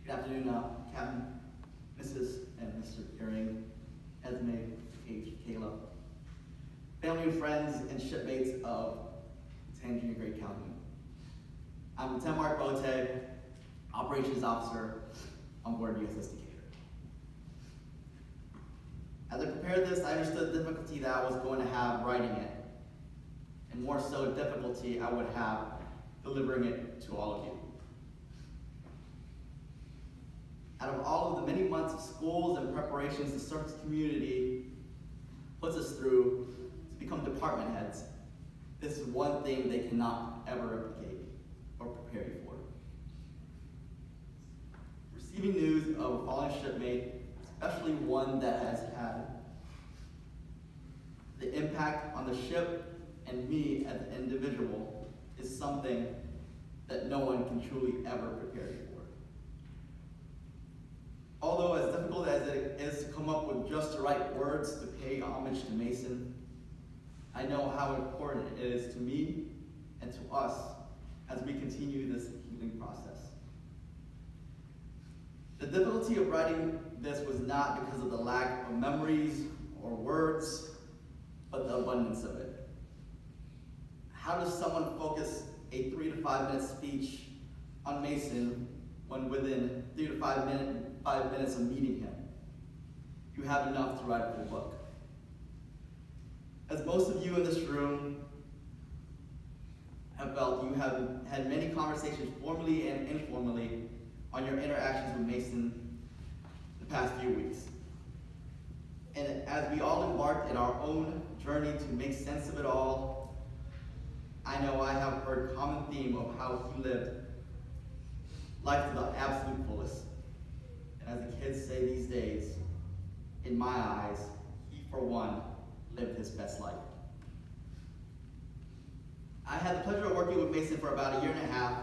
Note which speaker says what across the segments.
Speaker 1: Good afternoon, Captain, Mrs. and Mr. Earring, Esme, Paige, Caleb, family and friends and shipmates of San Junior Grade County. I'm Lieutenant Mark Bote, Operations Officer on board USS Decatur. As I prepared this, I understood the difficulty that I was going to have writing it, and more so difficulty I would have delivering it to all of you. Out of all of the many months of schools and preparations the service community puts us through to become department heads, this is one thing they cannot ever replicate or prepare you for. Receiving news of a fallen shipmate, especially one that has had the impact on the ship and me as an individual, is something that no one can truly ever prepare you for. Although as difficult as it is to come up with just the right words to pay homage to Mason, I know how important it is to me and to us as we continue this healing process. The difficulty of writing this was not because of the lack of memories or words, but the abundance of it. How does someone focus a 3 to 5 minute speech on Mason when within 3 to 5 minutes of meeting him, you have enough to write a full book? As most of you in this room have felt, you have had many conversations formally and informally on your interactions with Mason the past few weeks. And as we all embarked in our own journey to make sense of it all, I know I have heard a common theme of how he lived life to the absolute fullest. And as the kids say these days, in my eyes, he for one lived his best life. I had the pleasure of working with Mason for about a year and a half,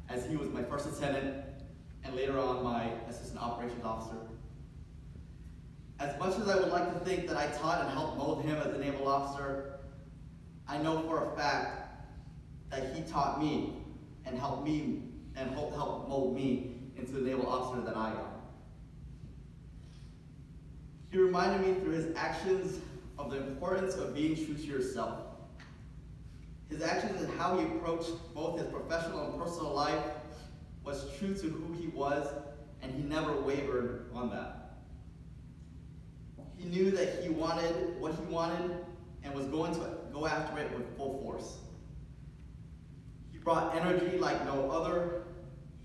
Speaker 1: as he was my first lieutenant and later on my assistant operations officer. As much as I would like to think that I taught and helped mold him as a naval officer, I know for a fact that he taught me and helped mold me into the naval officer that I am. He reminded me through his actions of the importance of being true to yourself. His actions and how he approached both his professional and personal life was true to who he was, and he never wavered on that. He knew that he wanted what he wanted and was going to go after it with full force. He brought energy like no other,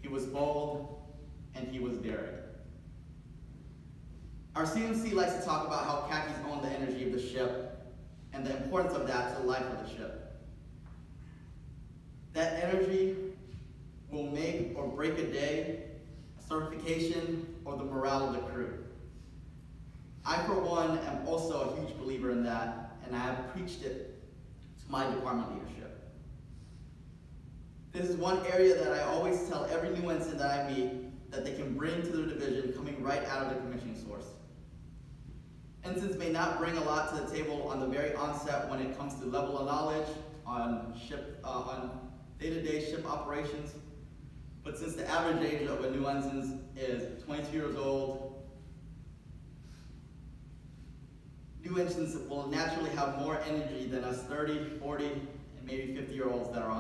Speaker 1: he was bold, and he was daring. Our CMC likes to talk about how khakis own the energy of the ship and the importance of that to the life of the ship. That energy will make or break a day, a certification, or the morale of the crew. I, for one, am also a huge believer in that, and I have preached it to my department leadership. This is one area that I always tell every new ensign that I meet that they can bring to their division coming right out of the commissioning source. Ensigns may not bring a lot to the table on the very onset when it comes to level of knowledge on day-to-day ship operations, but since the average age of a new ensign is 22 years old, new ensigns will naturally have more energy than us 30, 40, and maybe 50-year-olds that are